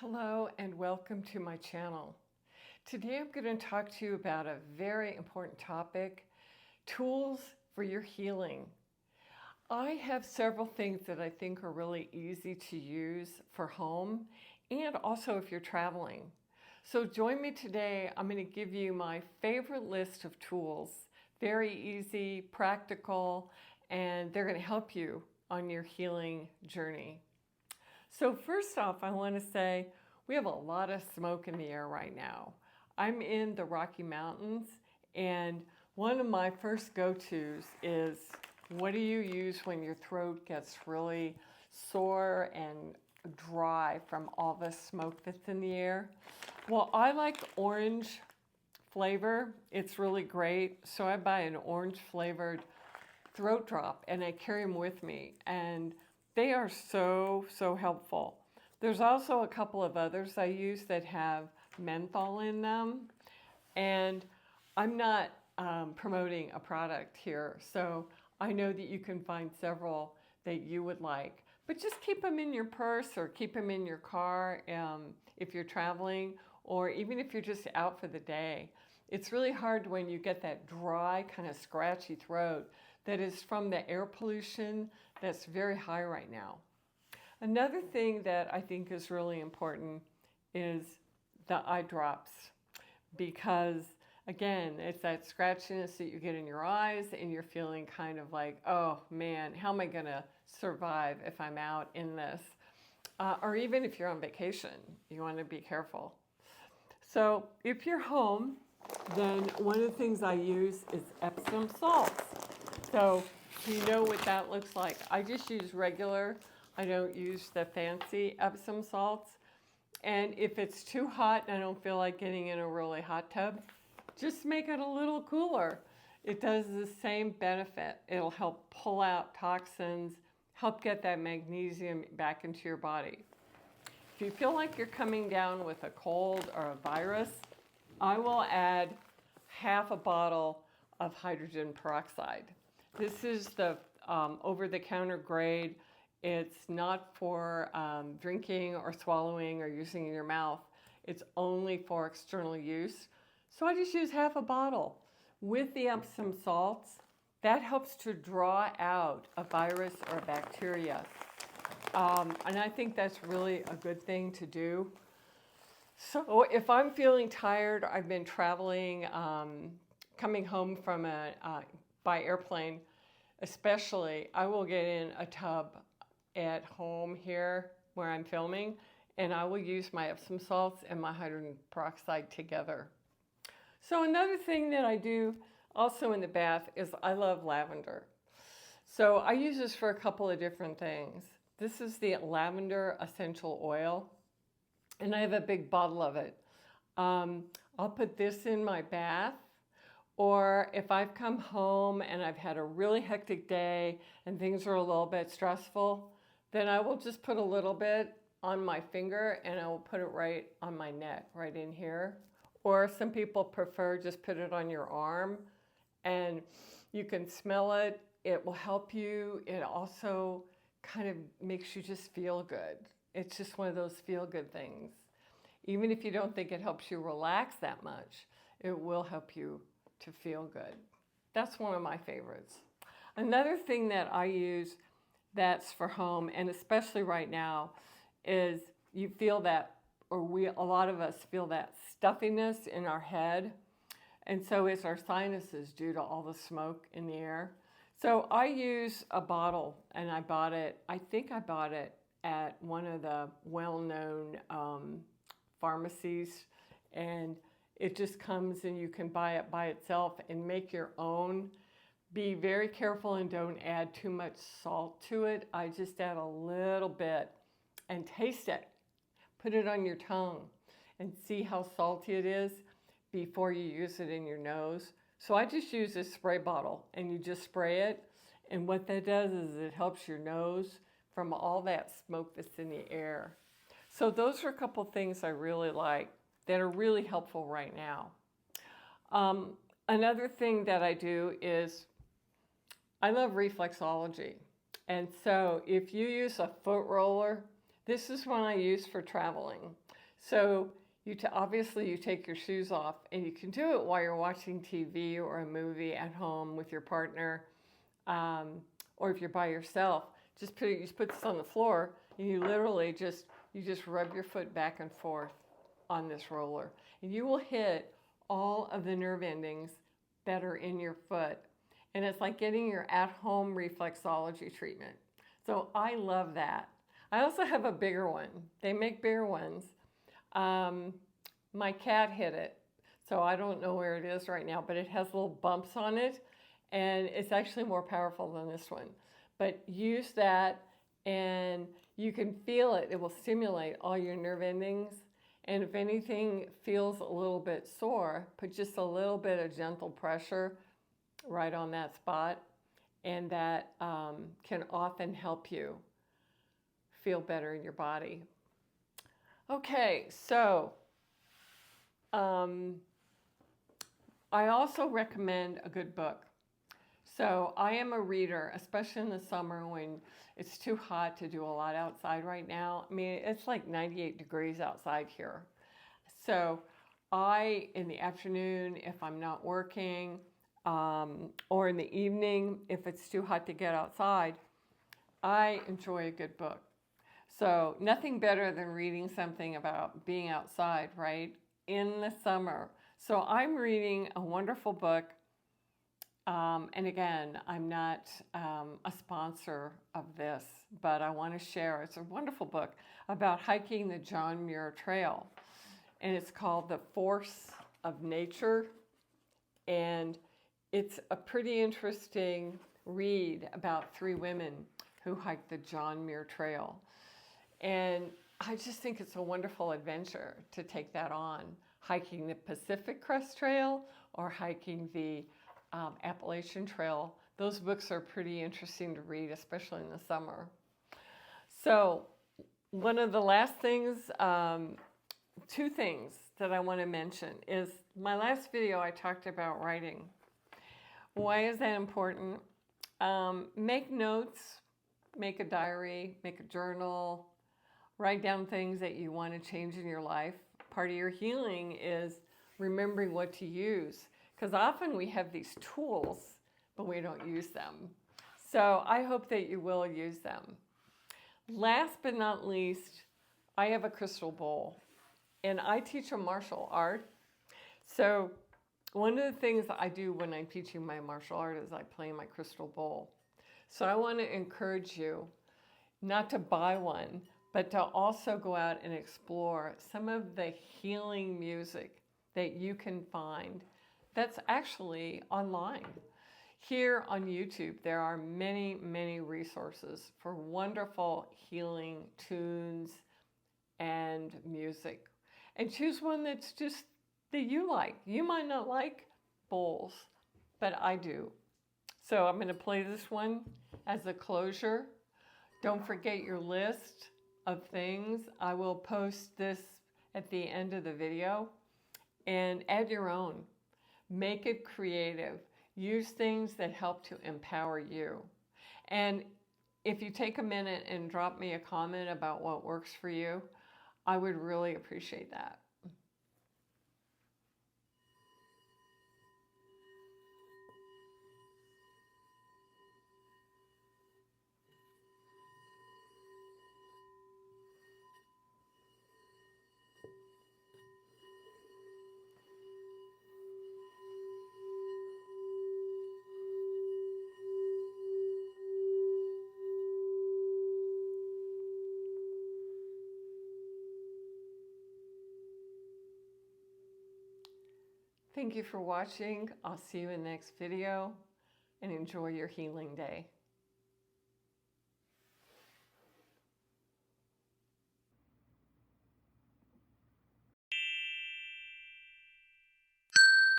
Hello and welcome to my channel. Today I'm going to talk to you about a very important topic, tools for your healing. I have several things that I think are really easy to use for home and also if you're traveling. So join me today. I'm going to give you my favorite list of tools, very easy, practical, and they're going to help you on your healing journey. So first off, I want to say we have a lot of smoke in the air right now. I'm in the Rocky Mountains, and one of my first go-tos is, what do you use when your throat gets really sore and dry from all the smoke that's in the air? Well, I like orange flavor. It's really great. So I buy an orange flavored throat drop and I carry them with me. And they are so helpful. There's also a couple of others I use that have menthol in them. And I'm not promoting a product here, so I know that you can find several that you would like. But just keep them in your purse or keep them in your car if you're traveling, or even if you're just out for the day. It's really hard when you get that dry, kind of scratchy throat that is from the air pollution that's very high right now. Another thing that I think is really important is the eye drops, because again, it's that scratchiness that you get in your eyes and you're feeling kind of like, oh man, how am I gonna survive if I'm out in this? Or even if you're on vacation, you wanna be careful. So if you're home, then one of the things I use is Epsom salts. So you know what that looks like. I just use regular. I don't use the fancy Epsom salts. And if it's too hot and I don't feel like getting in a really hot tub, just make it a little cooler. It does the same benefit. It'll help pull out toxins, help get that magnesium back into your body. If you feel like you're coming down with a cold or a virus, I will add half a bottle of hydrogen peroxide. This is the over-the-counter grade. It's not for drinking or swallowing or using in your mouth. It's only for external use. So I just use half a bottle. With the Epsom salts, that helps to draw out a virus or a bacteria. And I think that's really a good thing to do. So if I'm feeling tired, I've been traveling, coming home from by airplane, especially, I will get in a tub at home here where I'm filming, and I will use my Epsom salts and my hydrogen peroxide together. So another thing that I do also in the bath is I love lavender. So I use this for a couple of different things. This is the lavender essential oil, and I have a big bottle of it. I'll put this in my bath, or if I've come home and I've had a really hectic day and things are a little bit stressful, then I will just put a little bit on my finger and I will put it right on my neck, right in here. Or some people prefer just put it on your arm and you can smell it. It will help you. It also kind of makes you just feel good. It's just one of those feel-good things. Even if you don't think it helps you relax that much, it will help you to feel good. That's one of my favorites. Another thing that I use that's for home, and especially right now, is you feel that, or a lot of us feel that stuffiness in our head. And so it's our sinuses due to all the smoke in the air. So I use a bottle, and I think I bought it at one of the well-known pharmacies, and it just comes and you can buy it by itself and make your own. Be very careful and don't add too much salt to it. I just add a little bit and taste it. Put it on your tongue and see how salty it is before you use it in your nose. So I just use a spray bottle and you just spray it. And what that does is it helps your nose from all that smoke that's in the air. So those are a couple things I really like that are really helpful right now. Another thing that I do is I love reflexology. And so if you use a foot roller, this is one I use for traveling. So obviously you take your shoes off, and you can do it while you're watching TV or a movie at home with your partner, or if you're by yourself. You just put this on the floor, and you literally just rub your foot back and forth on this roller, and you will hit all of the nerve endings that are in your foot. And it's like getting your at-home reflexology treatment. So I love that. I also have a bigger one. They make bigger ones. My cat hit it, so I don't know where it is right now, but it has little bumps on it, and it's actually more powerful than this one. But use that, and you can feel it. It will stimulate all your nerve endings. And if anything feels a little bit sore, put just a little bit of gentle pressure right on that spot, and that can often help you feel better in your body. Okay, so I also recommend a good book. So I am a reader, especially in the summer when it's too hot to do a lot outside right now. I mean, it's like 98 degrees outside here. So in the afternoon, if I'm not working, or in the evening, if it's too hot to get outside, I enjoy a good book. So nothing better than reading something about being outside, right, in the summer. So I'm reading a wonderful book. And again, I'm not a sponsor of this, but I want to share. It's a wonderful book about hiking the John Muir Trail. And it's called The Force of Nature. And it's a pretty interesting read about 3 women who hiked the John Muir Trail. And I just think it's a wonderful adventure to take that on, hiking the Pacific Crest Trail or hiking the Appalachian Trail. Those books are pretty interesting to read, especially in the summer. So one of the last things, 2 things that I want to mention is my last video I talked about writing. Why is that important? Make notes, make a diary, make a journal, write down things that you want to change in your life. Part of your healing is remembering what to use, because often we have these tools, but we don't use them. So I hope that you will use them. Last but not least, I have a crystal bowl, and I teach a martial art. So one of the things that I do when I'm teaching my martial art is I play my crystal bowl. So I want to encourage you not to buy one, but to also go out and explore some of the healing music that you can find that's actually online. Here on YouTube, there are many, many resources for wonderful healing tunes and music. And choose one that's just that you like. You might not like bowls, but I do. So I'm going to play this one as a closure. Don't forget your list of things. I will post this at the end of the video, and add your own. Make it creative. Use things that help to empower you. And if you take a minute and drop me a comment about what works for you, I would really appreciate that. Thank you for watching. I'll see you in the next video, and enjoy your healing day.